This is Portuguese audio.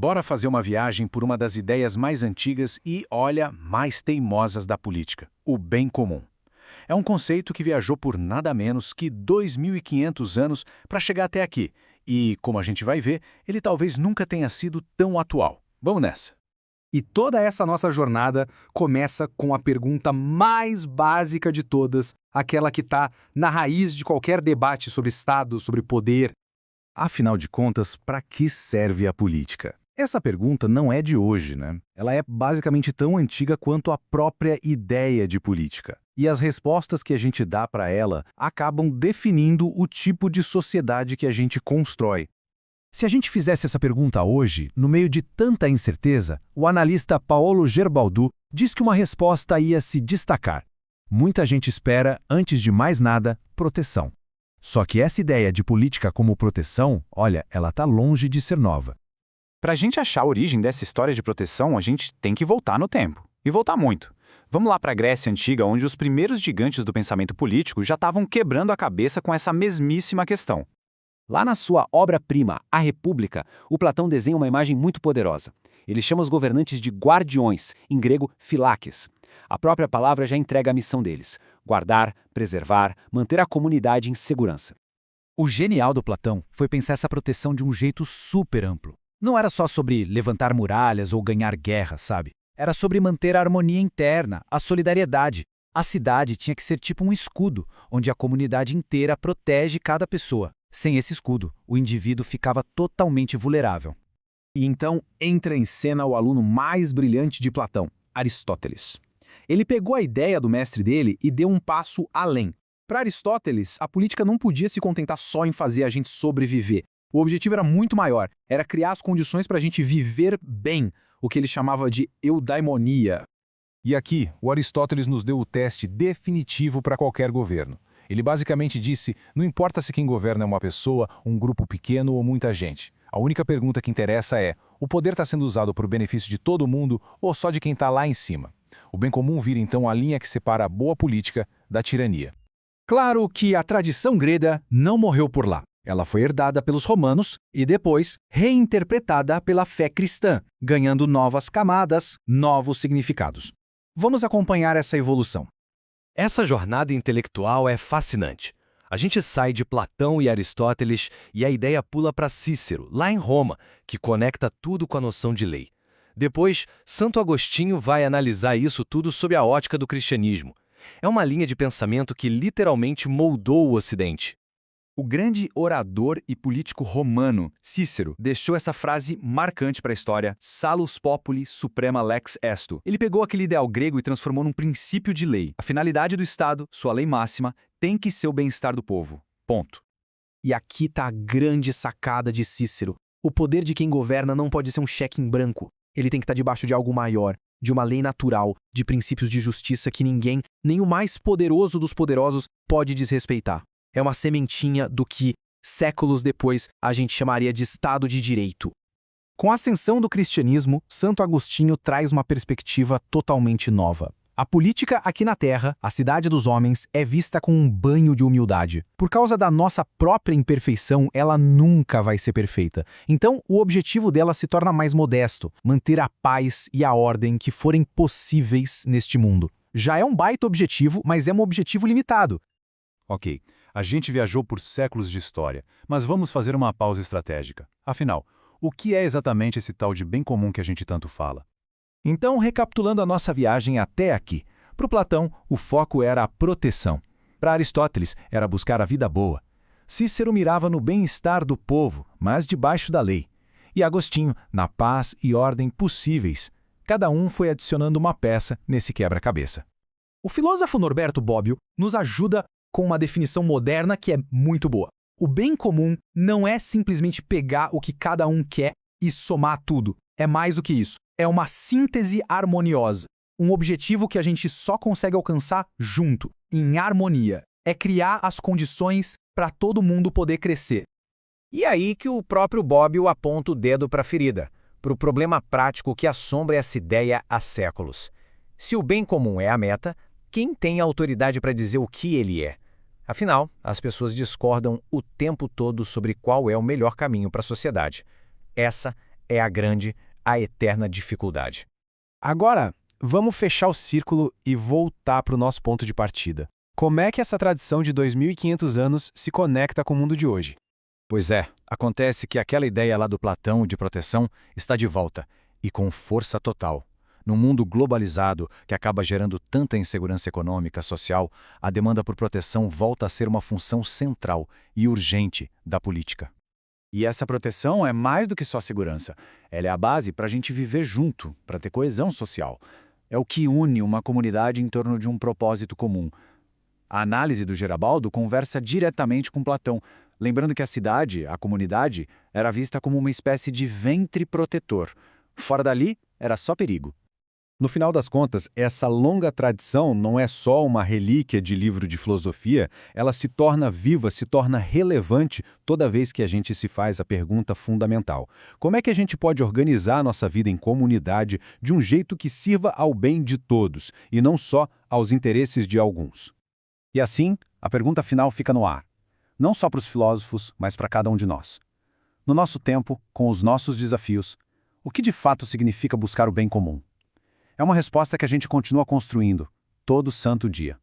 Bora fazer uma viagem por uma das ideias mais antigas e, olha, mais teimosas da política: o bem comum. É um conceito que viajou por nada menos que 2.500 anos para chegar até aqui. E, como a gente vai ver, ele talvez nunca tenha sido tão atual. Vamos nessa! E toda essa nossa jornada começa com a pergunta mais básica de todas, aquela que está na raiz de qualquer debate sobre Estado, sobre poder. Afinal de contas, para que serve a política? Essa pergunta não é de hoje, né? Ela é basicamente tão antiga quanto a própria ideia de política. E as respostas que a gente dá para ela acabam definindo o tipo de sociedade que a gente constrói. Se a gente fizesse essa pergunta hoje, no meio de tanta incerteza, o analista Paolo Gerbaudu diz que uma resposta ia se destacar. Muita gente espera, antes de mais nada, proteção. Só que essa ideia de política como proteção, olha, ela está longe de ser nova. Para a gente achar a origem dessa história de proteção, a gente tem que voltar no tempo. E voltar muito. Vamos lá para a Grécia Antiga, onde os primeiros gigantes do pensamento político já estavam quebrando a cabeça com essa mesmíssima questão. Lá na sua obra-prima, A República, o Platão desenha uma imagem muito poderosa. Ele chama os governantes de guardiões, em grego phylakes. A própria palavra já entrega a missão deles: guardar, preservar, manter a comunidade em segurança. O genial do Platão foi pensar essa proteção de um jeito super amplo. Não era só sobre levantar muralhas ou ganhar guerras, sabe? Era sobre manter a harmonia interna, a solidariedade. A cidade tinha que ser tipo um escudo, onde a comunidade inteira protege cada pessoa. Sem esse escudo, o indivíduo ficava totalmente vulnerável. E então entra em cena o aluno mais brilhante de Platão, Aristóteles. Ele pegou a ideia do mestre dele e deu um passo além. Para Aristóteles, a política não podia se contentar só em fazer a gente sobreviver. O objetivo era muito maior, era criar as condições para a gente viver bem, o que ele chamava de eudaimonia. E aqui, o Aristóteles nos deu o teste definitivo para qualquer governo. Ele basicamente disse: não importa se quem governa é uma pessoa, um grupo pequeno ou muita gente. A única pergunta que interessa é: o poder está sendo usado para o benefício de todo mundo ou só de quem está lá em cima? O bem comum vira então a linha que separa a boa política da tirania. Claro que a tradição grega não morreu por lá. Ela foi herdada pelos romanos e depois reinterpretada pela fé cristã, ganhando novas camadas, novos significados. Vamos acompanhar essa evolução. Essa jornada intelectual é fascinante. A gente sai de Platão e Aristóteles e a ideia pula para Cícero, lá em Roma, que conecta tudo com a noção de lei. Depois, Santo Agostinho vai analisar isso tudo sob a ótica do cristianismo. É uma linha de pensamento que literalmente moldou o Ocidente. O grande orador e político romano, Cícero, deixou essa frase marcante para a história: Salus populi suprema lex esto. Ele pegou aquele ideal grego e transformou num princípio de lei. A finalidade do Estado, sua lei máxima, tem que ser o bem-estar do povo. Ponto. E aqui está a grande sacada de Cícero. O poder de quem governa não pode ser um cheque em branco. Ele tem que estar debaixo de algo maior, de uma lei natural, de princípios de justiça que ninguém, nem o mais poderoso dos poderosos, pode desrespeitar. É uma sementinha do que, séculos depois, a gente chamaria de Estado de Direito. Com a ascensão do cristianismo, Santo Agostinho traz uma perspectiva totalmente nova. A política aqui na Terra, a cidade dos homens, é vista com um banho de humildade. Por causa da nossa própria imperfeição, ela nunca vai ser perfeita. Então, o objetivo dela se torna mais modesto: manter a paz e a ordem que forem possíveis neste mundo. Já é um baita objetivo, mas é um objetivo limitado. Ok, a gente viajou por séculos de história, mas vamos fazer uma pausa estratégica. Afinal, o que é exatamente esse tal de bem comum que a gente tanto fala? Então, recapitulando a nossa viagem até aqui, para o Platão, o foco era a proteção. Para Aristóteles, era buscar a vida boa. Cícero mirava no bem-estar do povo, mas debaixo da lei. E Agostinho, na paz e ordem possíveis. Cada um foi adicionando uma peça nesse quebra-cabeça. O filósofo Norberto Bobbio nos ajuda com uma definição moderna que é muito boa. O bem comum não é simplesmente pegar o que cada um quer e somar tudo. É mais do que isso. É uma síntese harmoniosa. Um objetivo que a gente só consegue alcançar junto, em harmonia. É criar as condições para todo mundo poder crescer. E aí que o próprio Bobbio aponta o dedo para a ferida, para o problema prático que assombra essa ideia há séculos. Se o bem comum é a meta, quem tem a autoridade para dizer o que ele é? Afinal, as pessoas discordam o tempo todo sobre qual é o melhor caminho para a sociedade. Essa é a eterna dificuldade. Agora, vamos fechar o círculo e voltar para o nosso ponto de partida. Como é que essa tradição de 2.500 anos se conecta com o mundo de hoje? Pois é, acontece que aquela ideia lá do Platão de proteção está de volta, e com força total. Num mundo globalizado que acaba gerando tanta insegurança econômica, social, a demanda por proteção volta a ser uma função central e urgente da política. E essa proteção é mais do que só segurança. Ela é a base para a gente viver junto, para ter coesão social. É o que une uma comunidade em torno de um propósito comum. A análise do Gerabaldo conversa diretamente com Platão, lembrando que a cidade, a comunidade, era vista como uma espécie de ventre protetor. Fora dali, era só perigo. No final das contas, essa longa tradição não é só uma relíquia de livro de filosofia, ela se torna viva, se torna relevante toda vez que a gente se faz a pergunta fundamental. Como é que a gente pode organizar a nossa vida em comunidade de um jeito que sirva ao bem de todos e não só aos interesses de alguns? E assim, a pergunta final fica no ar. Não só para os filósofos, mas para cada um de nós. No nosso tempo, com os nossos desafios, o que de fato significa buscar o bem comum? É uma resposta que a gente continua construindo, todo santo dia.